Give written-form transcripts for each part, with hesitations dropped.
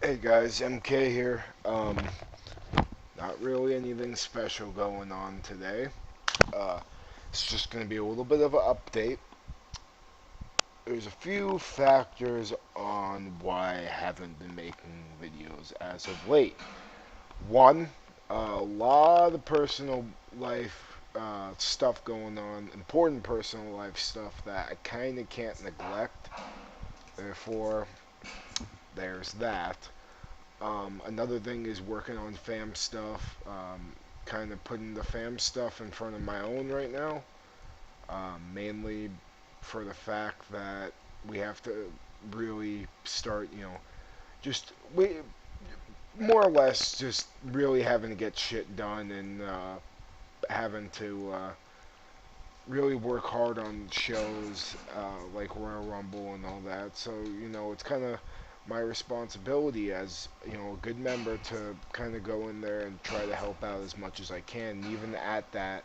Hey guys, MK here. Not really anything special going on today. Uh, it's just going to be a little bit of an update. There's a few factors on why I haven't been making videos as of late. One, a lot of personal life stuff going on, important personal life stuff that I kind of can't neglect. Therefore, there's that. Another thing is working on fam stuff. Kind of putting the fam stuff in front of my own right now. Mainly for the fact that we have to really start, just we more or less just really having to get shit done and having to really work hard on shows like Royal Rumble and all that. So it's kind of my responsibility as a good member to kind of go in there and try to help out as much as I can. Even at that,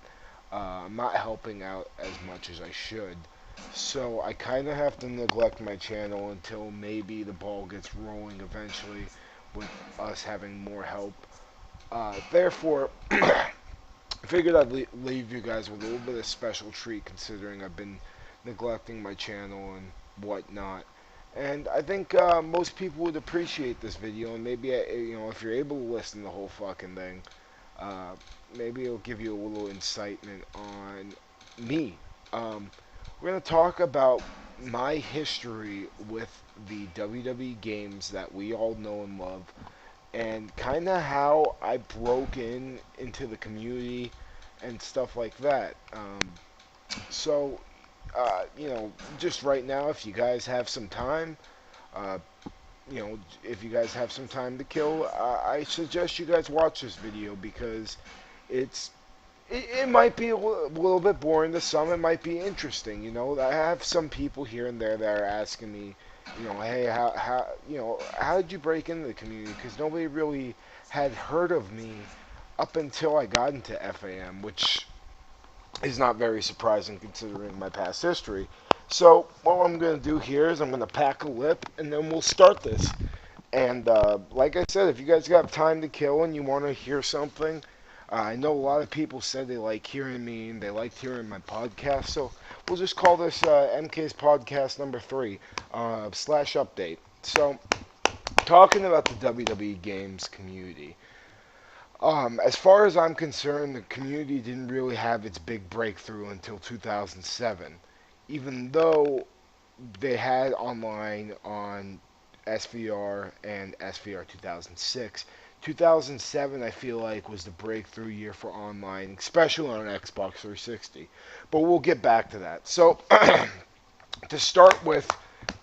I'm not helping out as much as I should. So I kind of have to neglect my channel until maybe the ball gets rolling eventually with us having more help. Therefore, I figured I'd leave you guys with a little bit of special treat considering I've been neglecting my channel and whatnot. And I think most people would appreciate this video, and maybe if you're able to listen to the whole fucking thing, uh, maybe it'll give you a little incitement on me. Um, we're gonna talk about my history with the WWE games that we all know and love, and kind of how I broke into the community and stuff like that. So, just right now, if you guys have some time, uh, if you guys have some time to kill, I suggest you guys watch this video because it's it might be a little bit boring to some. It might be interesting. I have some people here and there that are asking me, hey, how did you break into the community? Because nobody really had heard of me up until I got into FAM, which is not very surprising considering my past history. So what I'm going to do here is I'm going to pack a lip and then we'll start this. And like I said, if you guys got time to kill and you want to hear something, I know a lot of people said they like hearing me and they liked hearing my podcast. So we'll just call this MK's podcast number 3 slash update. So talking about the WWE games community. As far as I'm concerned, the community didn't really have its big breakthrough until 2007, even though they had online on SVR and SVR 2006. 2007, I feel like, was the breakthrough year for online, especially on Xbox 360. But we'll get back to that. So, to start with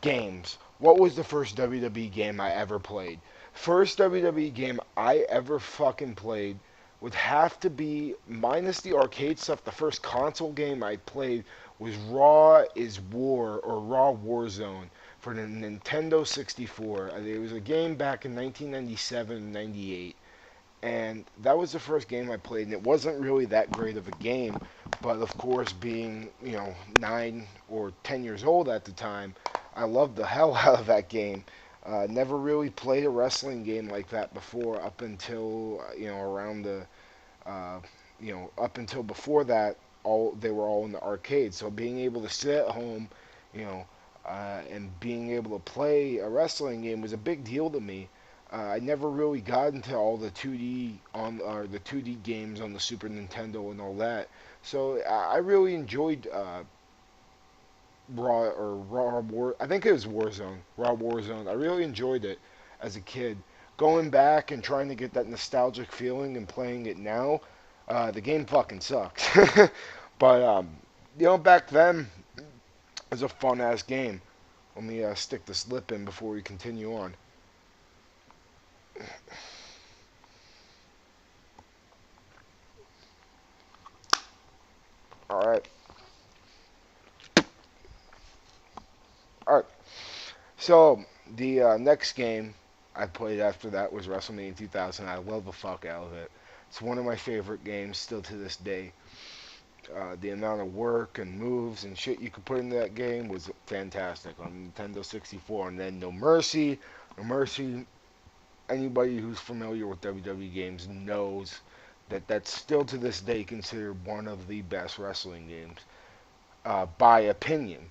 games, what was the first WWE game I ever played? First WWE game I ever fucking played would have to be, minus the arcade stuff, the first console game I played was Raw is War, or Raw Warzone, for the Nintendo 64. It was a game back in 1997 and 98. And that was the first game I played, and it wasn't really that great of a game. But of course, being 9 or 10 years old at the time, I loved the hell out of that game. Never really played a wrestling game like that before, up until around the up until before that, all they were all in the arcade. So being able to sit at home, you know, and being able to play a wrestling game was a big deal to me. I never really got into all the 2D on or the 2D games on the Super Nintendo and all that. So I really enjoyed Raw War. I think it was Warzone. Raw Warzone. I really enjoyed it as a kid. Going back and trying to get that nostalgic feeling and playing it now, the game fucking sucks. But back then it was a fun ass game. Let me stick this lip in before we continue on. All right. All right. So the next game I played after that was WrestleMania 2000. I love the fuck out of it. It's one of my favorite games still to this day. The amount of work and moves and shit you could put into that game was fantastic on Nintendo 64. And then No Mercy anybody who's familiar with WWE games knows that that's still to this day considered one of the best wrestling games, by opinion.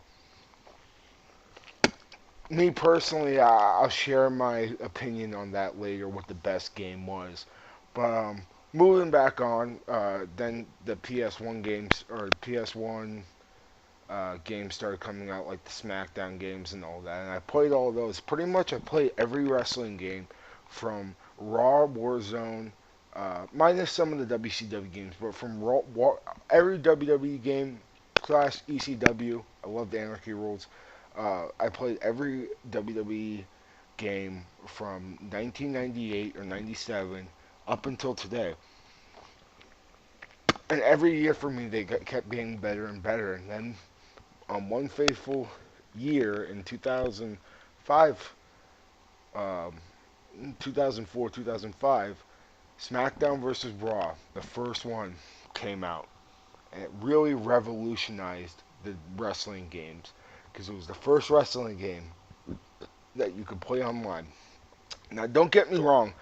Me personally, I'll share my opinion on that later, what the best game was. But moving back on, then the PS1 games, or PS1 games started coming out, like the SmackDown games and all that. And I played all those. Pretty much, I played every wrestling game from Raw, Warzone, minus some of the WCW games, but from every WWE game slash ECW. I love the Anarchy Rules. I played every WWE game from 1998 or 97 up until today. And every year for me, they kept getting better and better. And then on one fateful year in 2005, 2004, 2005, SmackDown versus Raw, the first one, came out. And it really revolutionized the wrestling games because it was the first wrestling game that you could play online. Now, don't get me wrong,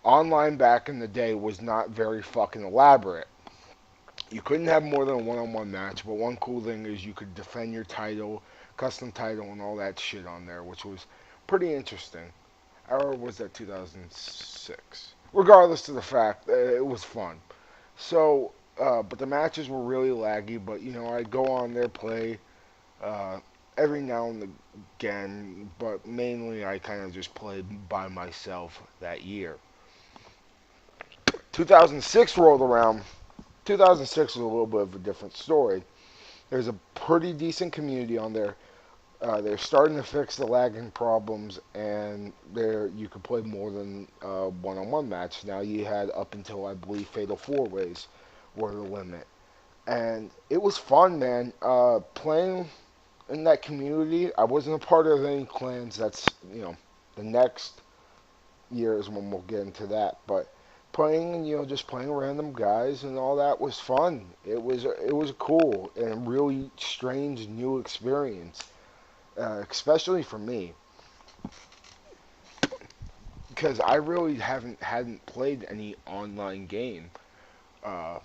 online back in the day was not very fucking elaborate. You couldn't have more than a one-on-one match, but one cool thing is you could defend your title, custom title, and all that shit on there, which was pretty interesting. Or was that 2006? Regardless of the fact, it was fun. So, but the matches were really laggy. But I'd go on there, play uh, every now and again, but mainly I kind of just played by myself that year. 2006 rolled around. 2006 was a little bit of a different story. There's a pretty decent community on there. They're starting to fix the lagging problems, and there you could play more than one-on-one match. Now you had up until I believe Fatal Four Ways were the limit, and it was fun, man. Playing in that community, I wasn't a part of any clans. That's the next years when we'll get into that, but playing, just playing random guys and all that was fun. It was cool and really strange new experience, especially for me, because I really hadn't played any online game uh,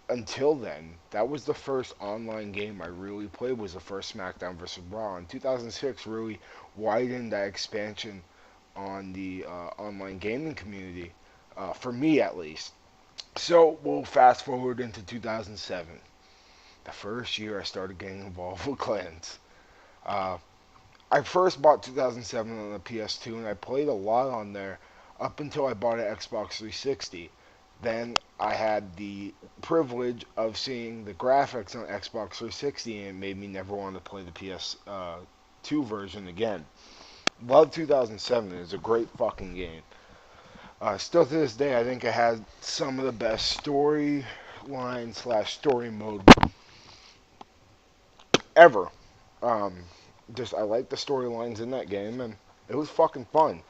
until then. That was the first online game I really played. Was the first SmackDown vs. Raw. In 2006, really widened that expansion on the online gaming community, for me at least. So we'll fast forward into 2007, the first year I started getting involved with clans. Uh, I first bought 2007 on the PS2, and I played a lot on there up until I bought an Xbox 360. Then I had the privilege of seeing the graphics on Xbox 360, and it made me never want to play the PS2 version again. Love 2007. It's a great fucking game. Still to this day, I think it has some of the best storyline slash story mode ever. Um, just I like the storylines in that game, and it was fucking fun.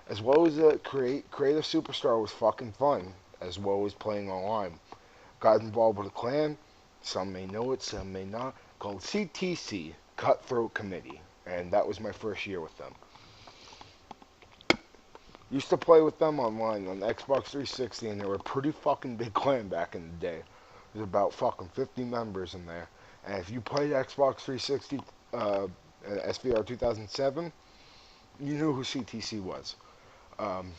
As well as the creative superstar was fucking fun, as well as playing online. Got involved with a clan. Some may know it, some may not. Called CTC, Cutthroat Committee, and that was my first year with them. Used to play with them online on Xbox 360, and they were a pretty fucking big clan back in the day. There's about fucking 50 members in there. And if you played Xbox 360 SVR 2007, you knew who CTC was. Um,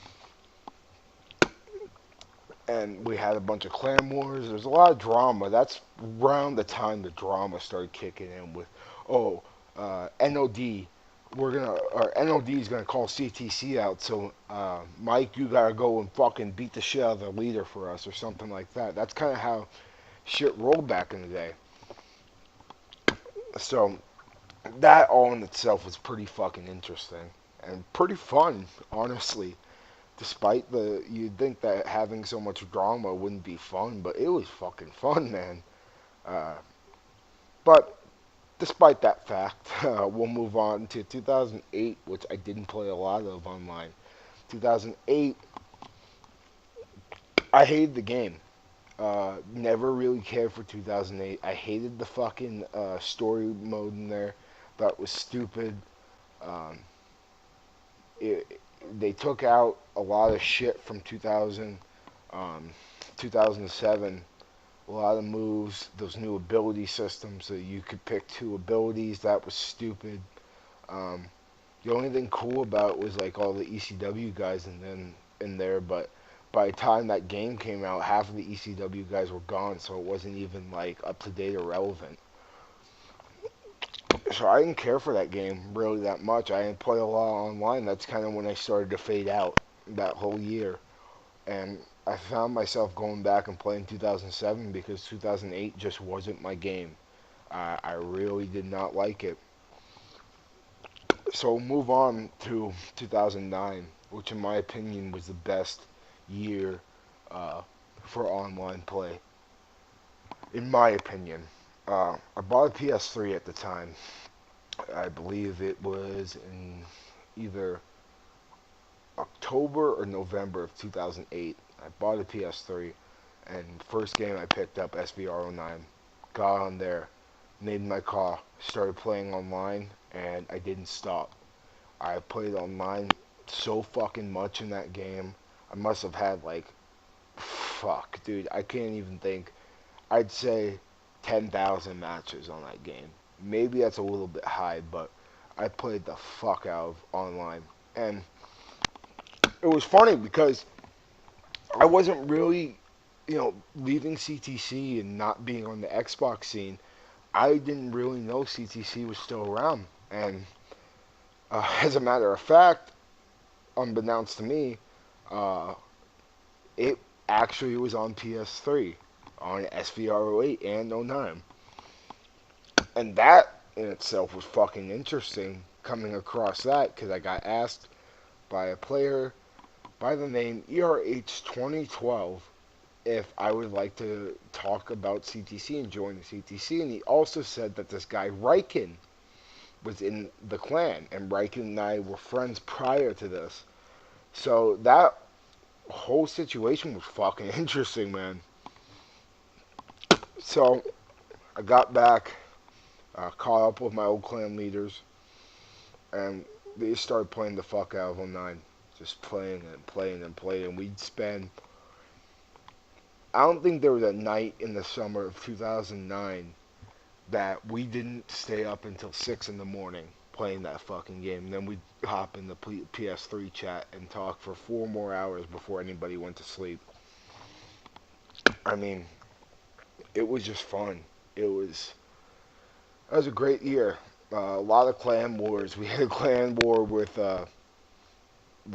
and we had a bunch of clan wars. There's a lot of drama. That's around the time the drama started kicking in with, oh, NOD. Or NOD is gonna call CTC out. So, Mike, you gotta go and fucking beat the shit out of the leader for us, or something like that. That's kind of how shit rolled back in the day. So, that all in itself was pretty fucking interesting and pretty fun, honestly. Despite you'd think that having so much drama wouldn't be fun, but it was fucking fun, man. Uh, but despite that fact, we'll move on to 2008, which I didn't play a lot of online. 2008, I hated the game. Never really cared for 2008. I hated the fucking story mode in there. Thought it was stupid. Um, it, they took out a lot of shit from 2007. A lot of moves, those new ability systems that you could pick two abilities. That was stupid. Um, the only thing cool about it was like all the ECW guys in there, but by the time that game came out, half of the ECW guys were gone, so it wasn't even like up to date or relevant. So I didn't care for that game really that much. I didn't play a lot online. That's kind of when I started to fade out that whole year, and I found myself going back and playing 2007 because 2008 just wasn't my game. I really did not like it. So move on to 2009, which in my opinion was the best year uh, for online play. In my opinion, I bought a PS3 at the time. I believe it was in either October or November of 2008. I bought a PS3, and first game I picked up SVR09. Got on there, made my call, started playing online, and I didn't stop. I played online so fucking much in that game. I must have had like, fuck, dude, I can't even think. I'd say 10,000 matches on that game. Maybe that's a little bit high, but I played the fuck out of online. And it was funny because I wasn't really, leaving CTC and not being on the Xbox scene. I didn't really know CTC was still around. And as a matter of fact, unbeknownst to me, uh, it actually was on PS3, on SVR08 and '09. And that in itself was fucking interesting coming across that because I got asked by a player by the name ERH2012 if I would like to talk about CTC and join the CTC. And he also said that this guy, Riken, was in the clan, and Riken and I were friends prior to this. So that whole situation was fucking interesting, man. So I got back, caught up with my old clan leaders, and they started playing the fuck out of '09. Just playing and playing and playing. We'd spend. I don't think there was a night in the summer of 2009 that we didn't stay up until 6 in the morning playing that fucking game. And then we'd hop in the PS3 chat and talk for 4 more hours before anybody went to sleep. I mean, it was just fun. It was a great year. A lot of clan wars. We had a clan war with the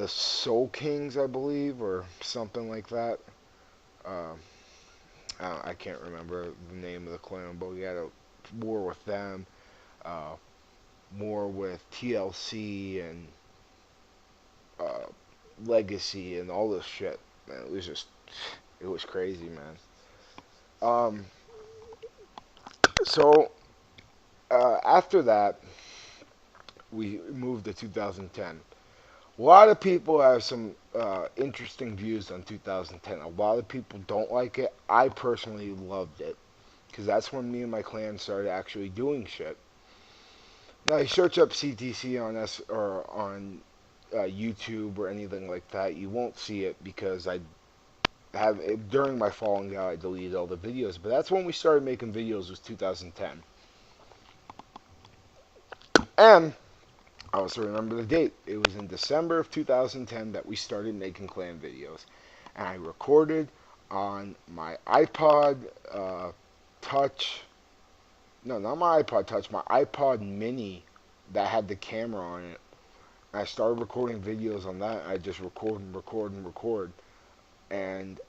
Soul Kings, I believe, or something like that. Uh, I can't remember the name of the clan, but we had a war with them. Uh, War with TLC and uh, Legacy and all this shit. Man, it was crazy, man. Um, so after that, we moved to 2010. A lot of people have some interesting views on 2010. A lot of people don't like it. I personally loved it because that's when me and my clan started actually doing shit. Now, you search up CTC on us or on YouTube or anything like that, you won't see it because I have during my falling out I deleted all the videos. But that's when we started making videos. Was 2010, and I also remember the date. It was in December of 2010 that we started making clan videos. And I recorded on my iPod Touch. No, not my iPod Touch, my iPod Mini that had the camera on it. I started recording videos on that. I just record and record and record. And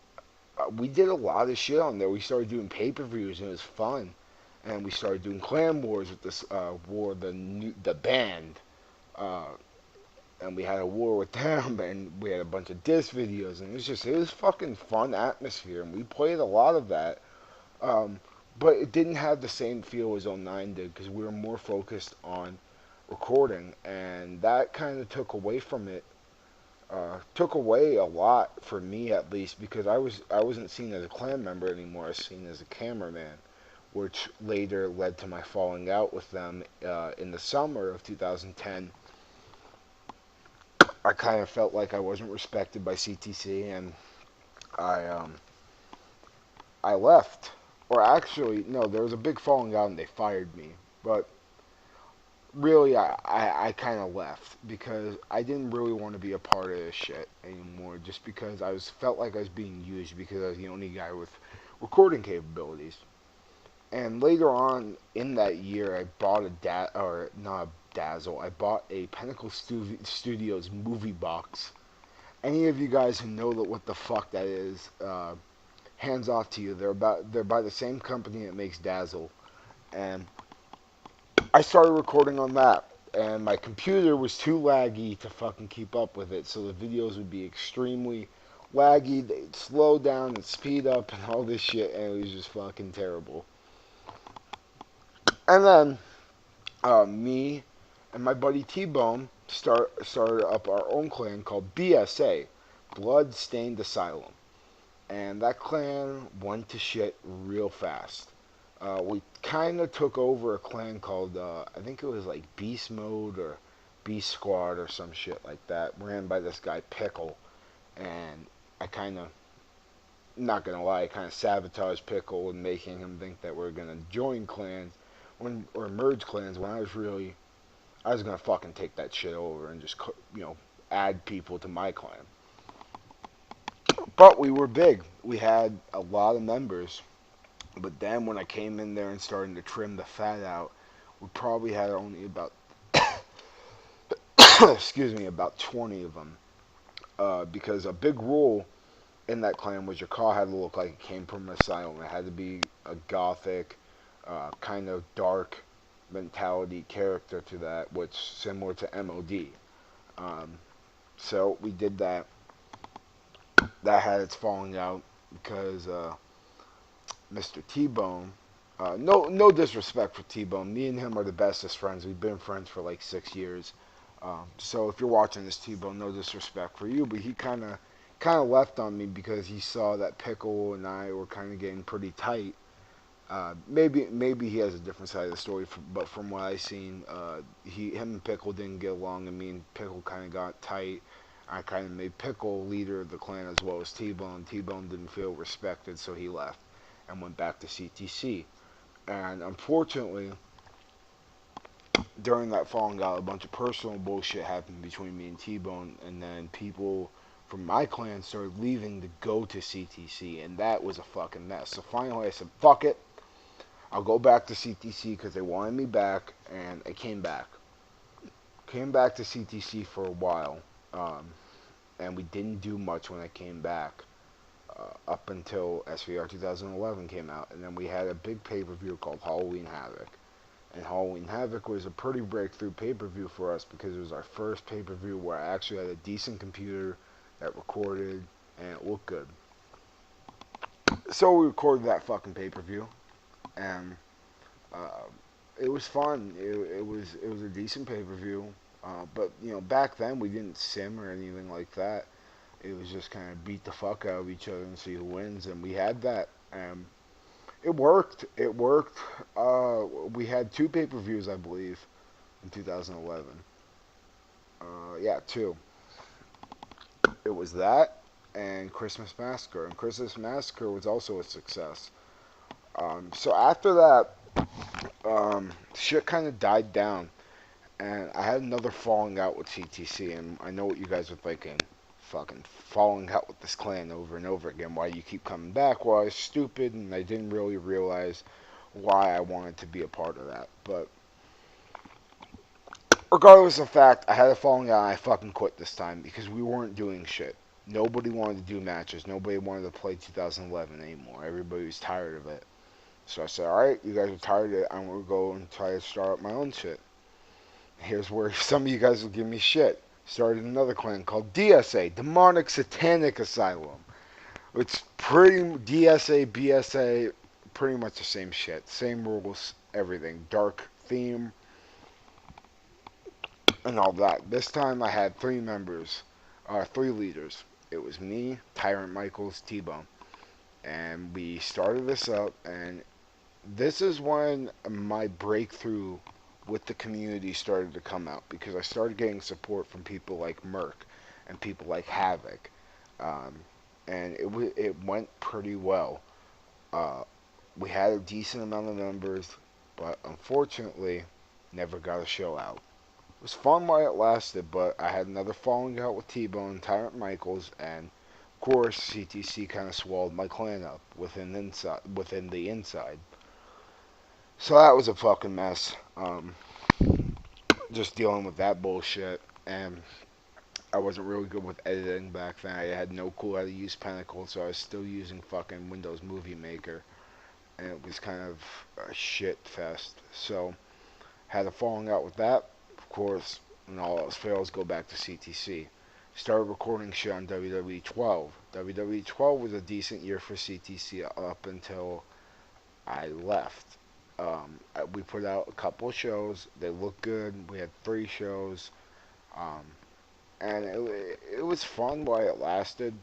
we did a lot of shit on there. We started doing pay-per-views and it was fun. And we started doing clan wars with this war, the band. Uh, and we had a war with them, and we had a bunch of diss videos, and it was fucking fun atmosphere, and we played a lot of that, but it didn't have the same feel as '09 did, because we were more focused on recording, and that kind of took away from it, took away a lot for me at least, because I wasn't seen as a clan member anymore, I was seen as a cameraman, which later led to my falling out with them in the summer of 2010. I kind of felt like I wasn't respected by CTC, and I I left. Or actually, no, there was a big falling out, and they fired me. But really, I kind of left because I didn't really want to be a part of this shit anymore. Just because I was felt like I was being used because I was the only guy with recording capabilities. And later on in that year, I bought or not a Dazzle. I bought a Pinnacle Studios movie box. Any of you guys who know what the fuck that is, hands off to you. They're by the same company that makes Dazzle, and I started recording on that. And my computer was too laggy to fucking keep up with it, so the videos would be extremely laggy. They'd slow down and speed up and all this shit, and it was just fucking terrible. And then me and my buddy T-Bone started up our own clan called BSA, Blood Stained Asylum. And that clan went to shit real fast. We kind of took over a clan called, I think it was like Beast Mode or Beast Squad or some shit like that, ran by this guy Pickle. And I kind of, not gonna lie, kind of sabotaged Pickle and making him think that we're gonna join clans or merge clans when I was gonna fucking take that shit over and just, add people to my clan. But we were big. We had a lot of members. But then when I came in there and started to trim the fat out, we probably had only about, excuse me, about 20 of them. Because a big rule in that clan was your car had to look like it came from an asylum. It had to be a gothic, kind of dark mentality character to that, which similar to MOD. Um, so we did that. That had its falling out because Mr. T-Bone. No disrespect for T-Bone. Me and him are the bestest friends. We've been friends for like 6 years. So if you're watching this, T-Bone, no disrespect for you, but he kind of left on me because he saw that Pickle and I were kind of getting pretty tight. Maybe he has a different side of the story, but from what I seen, him and Pickle didn't get along, and me and Pickle kind of got tight. I kind of made Pickle leader of the clan as well as T-Bone. T-Bone didn't feel respected, so he left and went back to CTC. And unfortunately, during that falling out, a bunch of personal bullshit happened between me and T-Bone, and then people from my clan started leaving to go to CTC, and that was a fucking mess. So finally I said, fuck it, I'll go back to CTC because they wanted me back, and I came back. Came back to CTC for a while, and we didn't do much when I came back. Up until SVR 2011 came out, and then we had a big pay-per-view called Halloween Havoc. And Halloween Havoc was a pretty breakthrough pay-per-view for us because it was our first pay-per-view where I actually had a decent computer that recorded and it looked good. So we recorded that fucking pay-per-view, and uh, it was fun. It was a decent pay-per-view, but back then we didn't sim or anything like that. It was just kind of beat the fuck out of each other and see who wins, and we had that. It worked. It worked. We had two pay-per-views, I believe, in 2011. Yeah, two. It was that and Christmas Massacre, and Christmas Massacre was also a success. So after that, shit kind of died down, and I had another falling out with CTC, and I know what you guys are thinking. Fucking falling out with this clan over and over again. Why you keep coming back? Well, I was stupid, and I didn't really realize why I wanted to be a part of that. But regardless of fact, I had a falling out, and I fucking quit this time because we weren't doing shit. Nobody wanted to do matches. Nobody wanted to play 2011 anymore. Everybody was tired of it. So I said, alright, you guys are tired of it. I'm going to go and try to start up my own shit. Here's where some of you guys will give me shit. Started another clan called DSA, Demonic Satanic Asylum. It's pretty DSA, BSA, pretty much the same shit. Same rules, everything. Dark theme, and all that. This time I had three members, three leaders. It was me, Tyrant Michaels, T-Bone. And we started this up, and this is when my breakthrough with the community started to come out because I started getting support from people like Merc. and people like Havoc, um, and it went pretty well. Uh, we had a decent amount of numbers, but unfortunately, never got a show out. It was fun while it lasted, but I had another falling out with T-Bone and Tyrant Michaels, and of course CTC kind of swallowed my clan up within the inside. So that was a fucking mess. Just dealing with that bullshit, and I wasn't really good with editing back then. I had no clue how to use Pinnacle, so I was still using fucking Windows Movie Maker, and it was kind of a shit fest. So had a falling out with that. Of course, when all else fails, go back to CTC. Started recording shit on WWE 12. WWE 12 was a decent year for CTC up until I left. We put out a couple of shows. They looked good. We had 3 shows. Um, and it was fun while it lasted.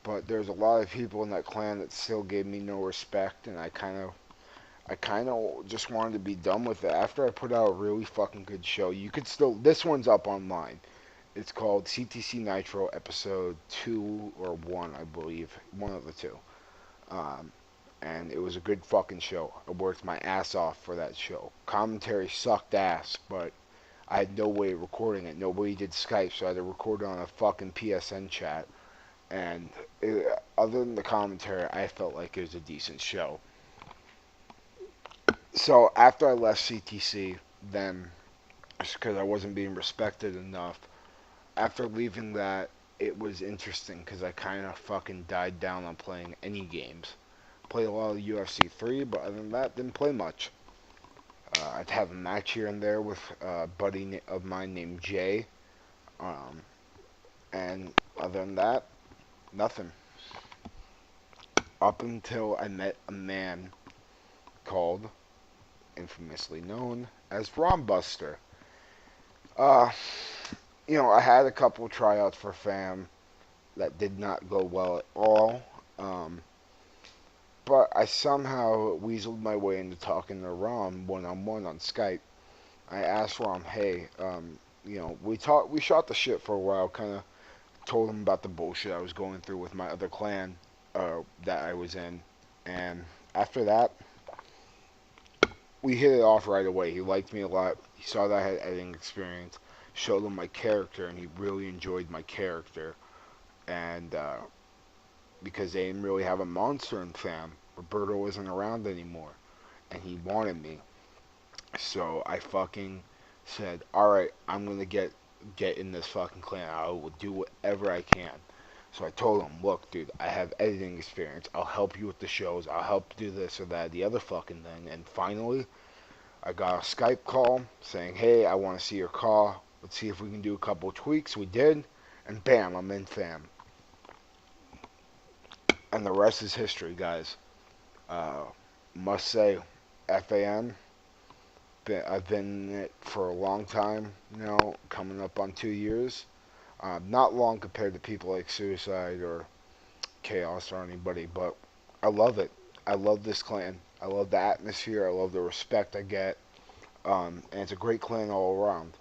But there's a lot of people in that clan that still gave me no respect, and I kind of just wanted to be done with it. After I put out a really fucking good show, you could still. This one's up online. It's called CTC Nitro Episode 2 or 1, I believe. One of the two. Um, and it was a good fucking show. I worked my ass off for that show. Commentary sucked ass, but I had no way of recording it. Nobody did Skype, so I had to record it on a fucking PSN chat. And other than the commentary, I felt like it was a decent show. So after I left CTC, then just because I wasn't being respected enough, after leaving that, it was interesting because I kind of fucking died down on playing any games. Played a lot of UFC 3, but other than that, didn't play much. I'd have a match here and there with a buddy of mine named Jay, um, and other than that, nothing. Up until I met a man called, infamously known as Ron Buster. Uh, I had a couple tryouts for FAM that did not go well at all. Um, but I somehow weaseled my way into talking to Rom one-on-one on Skype. I asked Rom, hey, we shot the shit for a while, kind of told him about the bullshit I was going through with my other clan that I was in, and after that, we hit it off right away. He liked me a lot. He saw that I had editing experience, showed him my character, and he really enjoyed my character. And because they didn't really have a monster in fam, Roberto wasn't around anymore, and he wanted me. So I fucking said, all right, I'm gonna get in this fucking clan. I will do whatever I can. So I told him, look, dude, I have editing experience. I'll help you with the shows. I'll help do this or that, the other fucking thing. And finally, I got a Skype call saying, hey, I want to see your call. Let's see if we can do a couple tweaks. We did, and bam, I'm in fam. And the rest is history, guys. Uh, must say, FAM, I've been in it for a long time now, coming up on 2 years. Not long compared to people like Suicide or Chaos or anybody, but I love it. I love this clan. I love the atmosphere. I love the respect I get. And it's a great clan all around.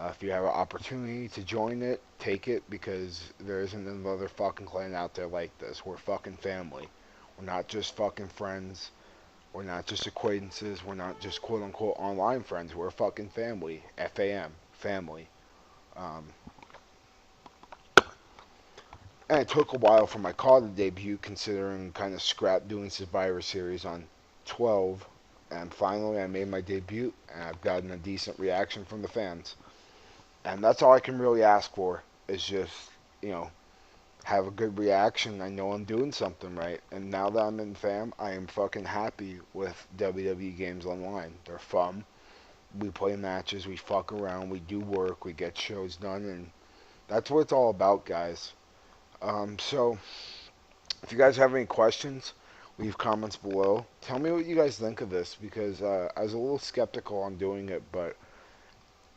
If you have an opportunity to join it, take it because there isn't another fucking clan out there like this. We're fucking family. We're not just fucking friends. We're not just acquaintances. We're not just quote unquote online friends. We're fucking family. FAM. Family. Um, and it took a while for my call to debut considering kind of scrap doing Survivor Series on 12. And finally I made my debut and I've gotten a decent reaction from the fans. And that's all I can really ask for is just, you know, have a good reaction. I know I'm doing something right. And now that I'm in fam, I am fucking happy with WWE Games Online. They're fun. We play matches, we fuck around, we do work, we get shows done, and that's what it's all about, guys. So, if you guys have any questions, leave comments below. Tell me what you guys think of this, because I was a little skeptical on doing it, but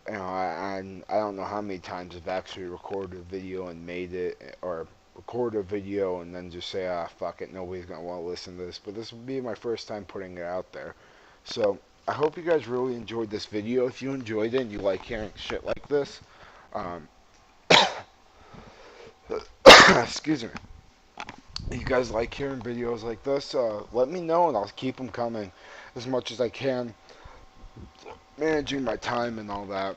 I don't know how many times I've actually recorded a video and made it, or record a video and then just say, ah, fuck it, nobody's going to want to listen to this. But this will be my first time putting it out there. So, I hope you guys really enjoyed this video. If you enjoyed it and you like hearing shit like this, um, Excuse me. If you guys like hearing videos like this, let me know and I'll keep them coming as much as I can, managing my time and all that.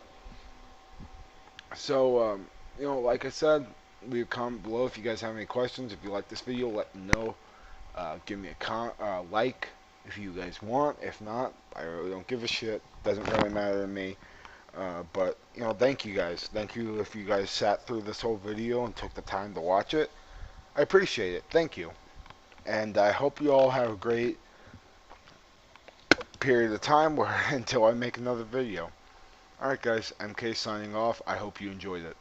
So, like I said, leave a comment below if you guys have any questions. If you like this video, let me know. Give me a like if you guys want. If not, I really don't give a shit. Doesn't really matter to me. But, thank you guys. Thank you if you guys sat through this whole video and took the time to watch it. I appreciate it. Thank you. And I hope you all have a great period of time where until I make another video. Alright guys, MK signing off. I hope you enjoyed it.